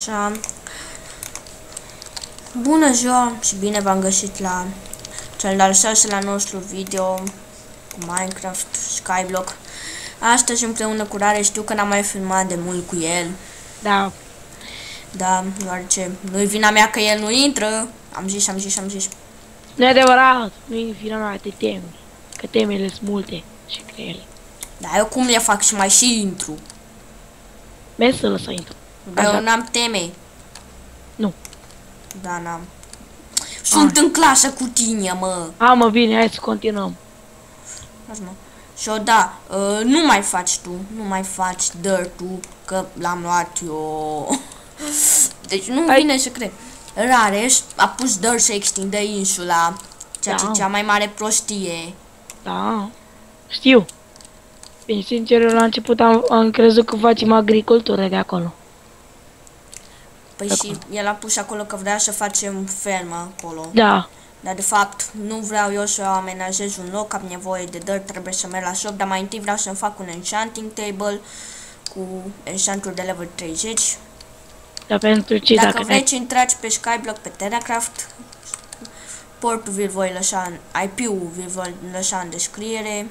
Așa. Bună ziua și bine v-am găsit la cel de-al 6-lea nostru video cu Minecraft Skyblock. Astăzi împreună cu Rare, știu că n-am mai filmat de mult cu el. Da. Da, deoarece nu-i vina mea că el nu intră. Am zis. Nu e adevărat, nu-i vina mea, te temi. Că temele sunt multe și grele. Da, eu cum le fac și mai și intru? Mergi să lăsa intru. Dar eu n-am teme. Nu. Da, n-am. Sunt în clasă cu tine, mă. Mă, bine, hai să continuăm. Mă. Și da, nu mai faci tu, nu mai faci dirt-ul, că l-am luat eu. Deci nu vine să cred. Rareș a pus dirt să extindă insula, ceea ce e cea mai mare prostie. Da, știu. Bine, sincer, eu la început am crezut că facem agricultură de acolo. Păi și el a pus acolo că vrea să facem fermă acolo. Da. Dar de fapt nu vreau eu să amenajez un loc, am nevoie de dirt, trebuie să merg la shop, dar mai întâi vreau să-mi fac un enchanting table cu enchanturi de level 30. Dar pentru ce Dacă vreți intrați pe Skyblock, pe Terracraft, portul vi-l voi lăsa, IP-ul vi-l voi lăsa în descriere.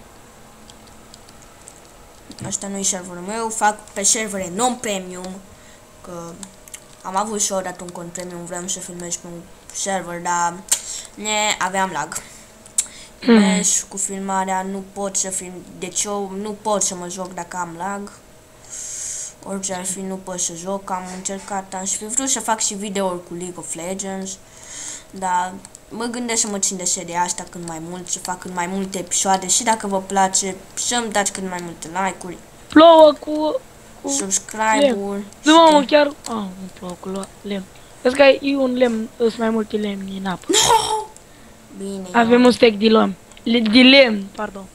Asta nu e serverul meu, fac pe servere non-premium, că am avut și odată un cont premium, vreau să filmez pe un server, dar aveam lag. Cu filmarea nu pot să film, deci eu nu pot să mă joc dacă am lag. Orice ar fi, nu pot să joc, am încercat, am și fi vrut să fac și videouri cu League of Legends, dar mă gândesc să mă țin de seria asta cât mai mult, să fac cât mai multe episoade și dacă vă place, să-mi dați cât mai multe like-uri. Plouă cu subscribe-uri. Nu, mă, chiar... nu plouă cu lemn. Vezi că e un lemn, sunt mai multe lemni în apă. No! Bine. Avem un stack de lemn. De lemn, pardon.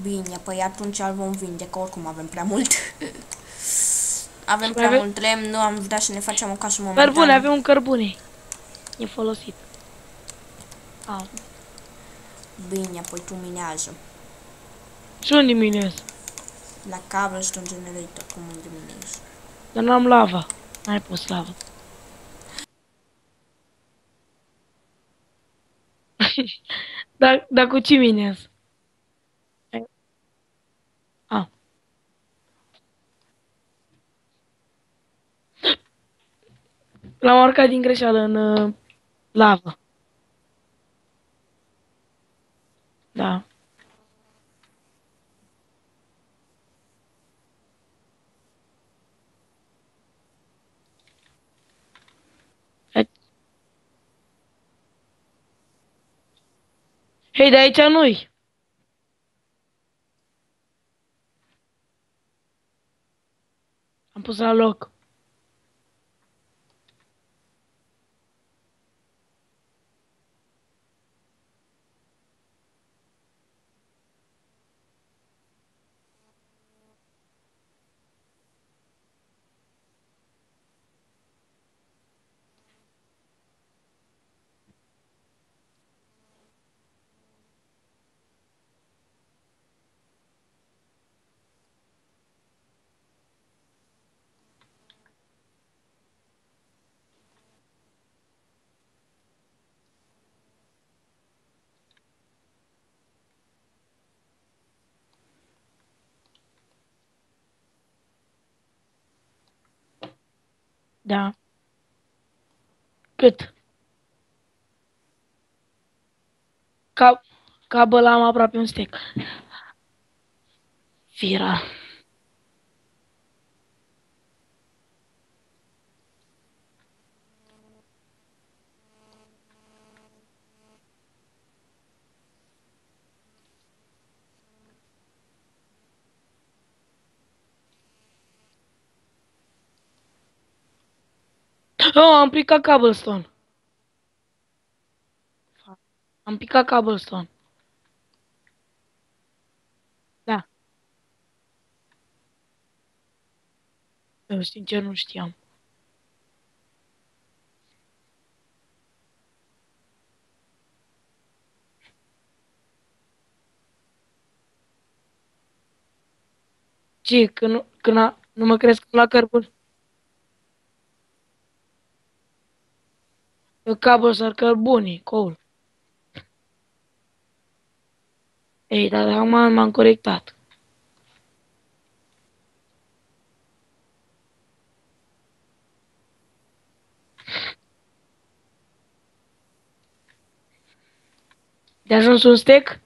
Bine, păi atunci îl vom vinde, că oricum avem prea mult. Avem prea mult lemn, nu am vrea să ne facem o casă momentan. Cărbune, avem un cărbune. E folosit. Bine, păi tu minează. Și unde minez? La cobblestone generator, cum unde minezi? Dar n-am lava. N-ai pus lava. Dar cu ce minez? L-am aruncat din greșeală în lavă. Da. Hei, de aici nu-i. Am pus la loc. Da. Cât? Cabăl am aproape un stack. Fira. Am picat cobblestone. Am picat cobblestone. Da. Eu sincer nu știam. Ce, că nu mă cresc la cărbun? Cables are cărbune, coal. Ei, dar acum m-am corectat. De ajuns un stack?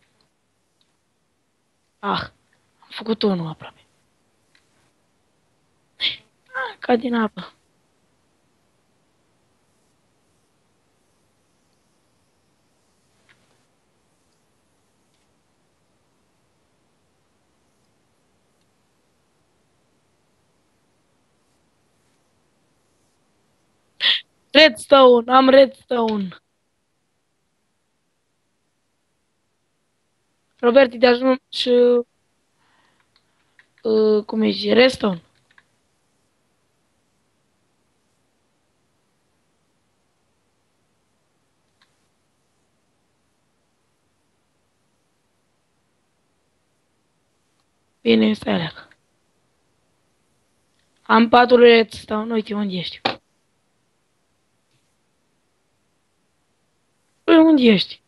Ah, am făcut unul aproape. Ca din apă. Redstone, am redstone. Robert, de ajuns și... cum e zice, redstone. Bine, stai alea. Am 4 redstone, uite unde ești. Păi unde ești?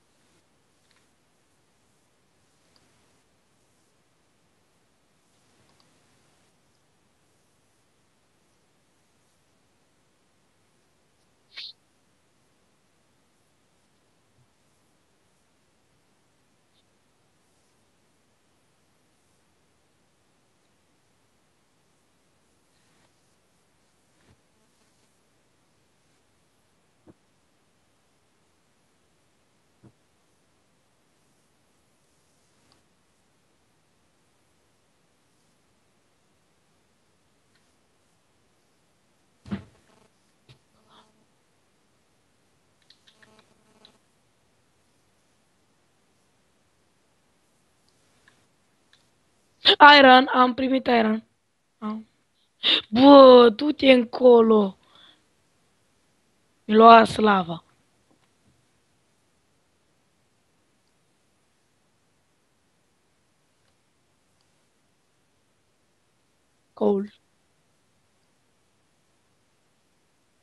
Iron, am primit iron. Am. Bă, du-te încolo. Mi lua slava. Coal.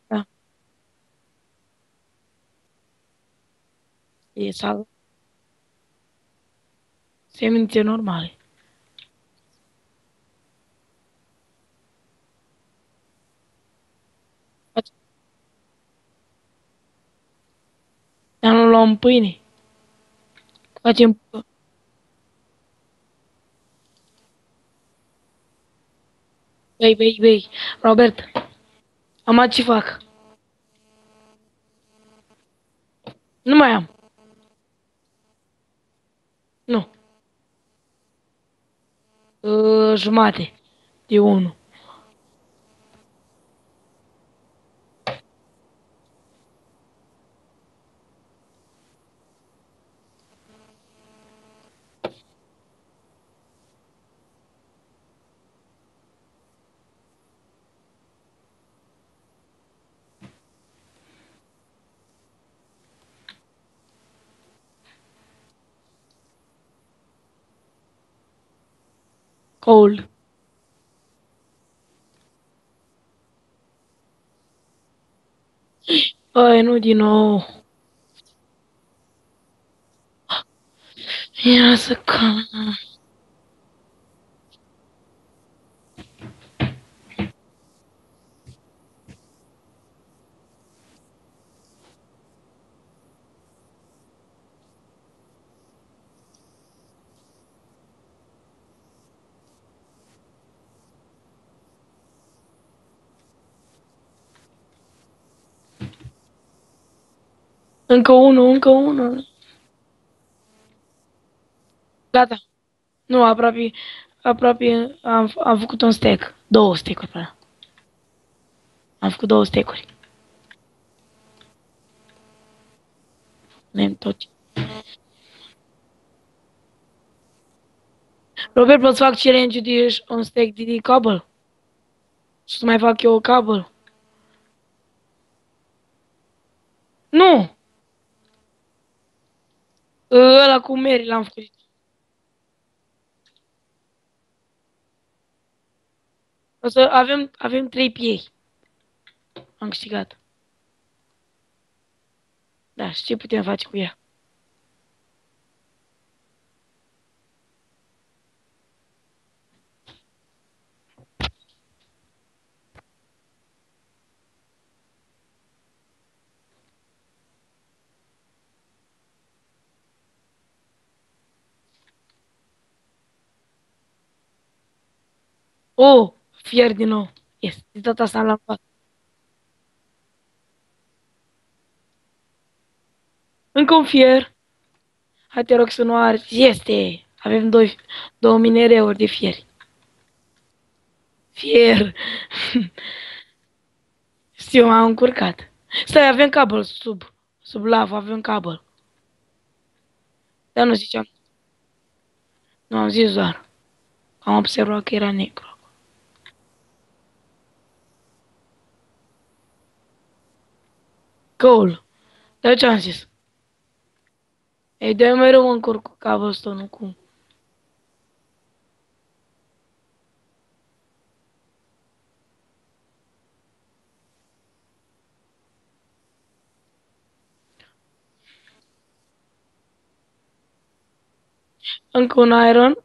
Da, e sal. Semințe normale. Dar nu luăm pâine. Facem... Băi. Robert, am ce fac. Nu mai am. Nu. Jumate de 1. Coal. Băi, nu din nou. Ia să calm. Încă unul. Gata. Nu, aproape am făcut un stack. 2 stack-uri până. Am făcut 2 stack-uri. Nem tot. Robert, pot să fac challenge de un stack de cable? Și să mai fac eu o cable? Nu! Ăla cu Mary l-am făcut. O să avem 3 piei. Am câștigat. Da, și ce putem face cu ea? Oh, fier din nou. Yes, de data asta l-am luat. Încă un fier. Hai, te rog să nu arzi. Este! Avem două minereuri de fieri. Fier! Știu, m-am încurcat. Stai, avem cabel sub lavă, avem cabel. Dar nu ziceam. Nu am zis doar. Am observat că era negru. Cool. Dar ce am zis? Ei, de mereu mă încurc cu cobblestone-ul cum. Încă un iron.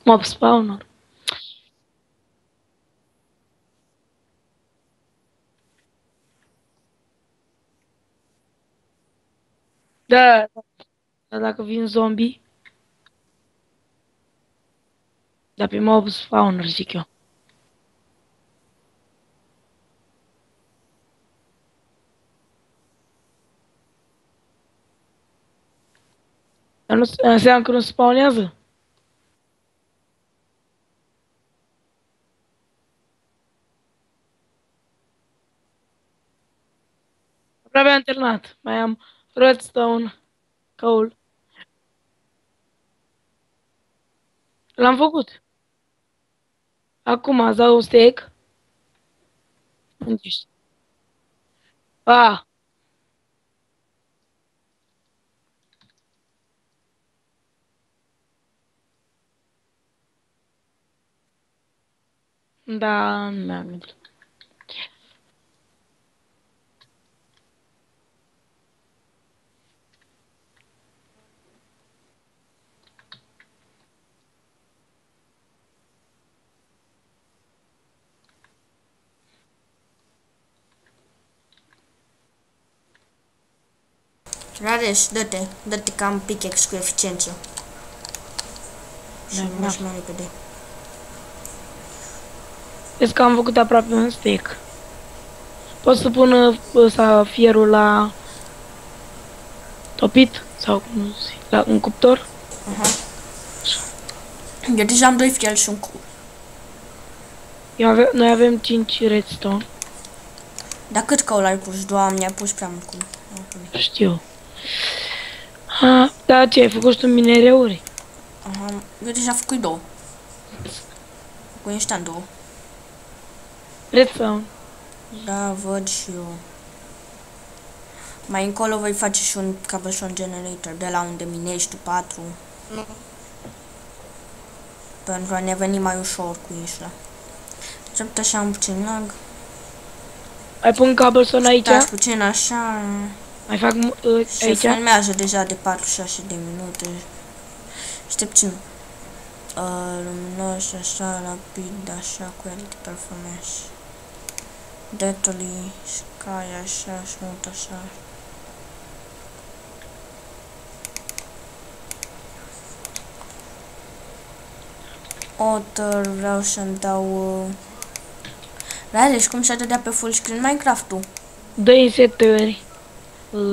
Mob spawner. Da, dar dacă vin zombie, dar pe mob spawner zic eu. Dar nu înseamnă că nu spawnează? Aproape am terminat. Mai am redstone, coal. L-am făcut. Acum îți dau steak. Unde ești? Ah, da, nu mi-am gândit. Rareș, dă-te ca un pickaxe cu eficiență. Și Da, mergi mai repede. Vezi că am făcut aproape un steak. Pot să pun ăsta fierul la topit? Sau cum zic, la un cuptor? Eu deja am 2 fieri și un cu. Noi avem 5 redstone. Dar cât coal ai pus? Doamne, ai pus prea mult cu. Știu. Da, ce, ai făcut și tu minereuri? Aha, eu deja am făcut 2. Cu instant 2. Redstone. Da, văd și eu. Mai încolo voi face și un cobblestone generator de la unde minești tu 4. Pentru a ne veni mai ușor cu isla. Drept așa am puțin lag. Mai pun cobblestone aici? Stai puțin așa. Mai fac Se aici? filmează deja de 46 de minute. Știi puțin. Luminos, așa, rapid, așa, cu el de performance. Deadly, sky, așa, smooth, așa. Author, vreau să-mi dau... Rareș, cum se dădea pe full screen Minecraft-ul? Dă-i în setări.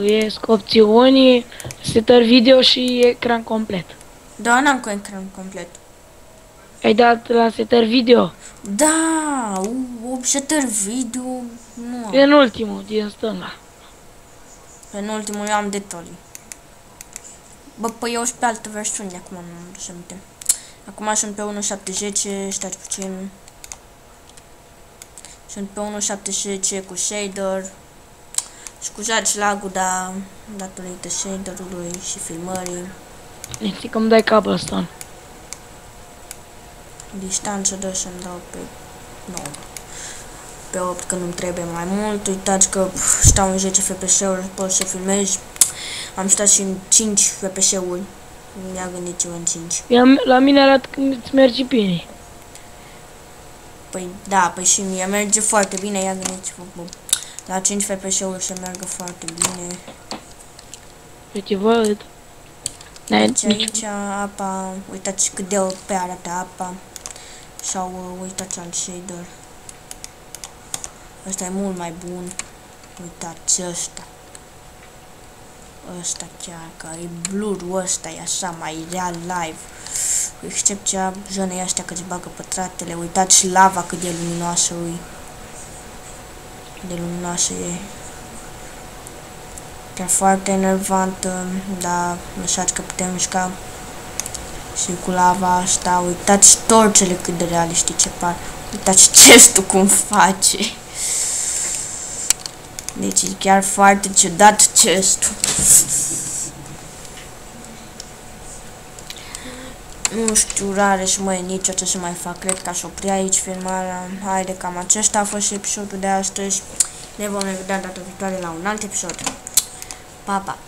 Iesc opțiuni, setări video și ecran complet. Da, n-am cu ecran complet. Ai dat la setări video? Da, setări video, Nu am. Penultimul din stânga. Penultimul eu am Detoli. Bă, păi eu sunt pe altă versiune, acum nu am dus aminte. Acum sunt pe 1.710, stați puțin. Sunt pe 1.710 cu shader. Scuzați lag-ul, dar datorită shaderului și filmării. Știi că îmi dai cobblestone. Distanță dă să-mi dau pe 9. Pe 8 că nu-mi trebuie mai mult. Uitați că stau în 10 FPS-uri, pot să filmez. Am stat și în 5 FPS-uri. Mi-a gândit eu în 5. La mine arată că îți merge bine. Păi da, păi și mie merge foarte bine, ia gândiți-vă. La 5 FPS-uri se meargă foarte bine. Uite, văd. Deci aici apa, uitați cât de OP arată apa. Sau uitați al shader. Ăsta e mult mai bun. Uitați ăsta. Ăsta chiar, că e blur-ul ăsta, e așa, mai real live. Excepția zonei astea că îți bagă pătratele. Uitați lava cât de luminoasă e. De luminoasă e. Chiar foarte enervantă, dar lăsați că putem mișca și cu lava asta. Uitați torțele cât de realistice par. Uitați chestul cum face. Deci e chiar foarte ciudat chestul. Nu știu, rare și mai nici ce să mai fac. Cred că aș opri aici filmarea. Haide, cam acesta a fost episodul de astăzi. Ne vom revedea data viitoare la un alt episod. Pa, pa!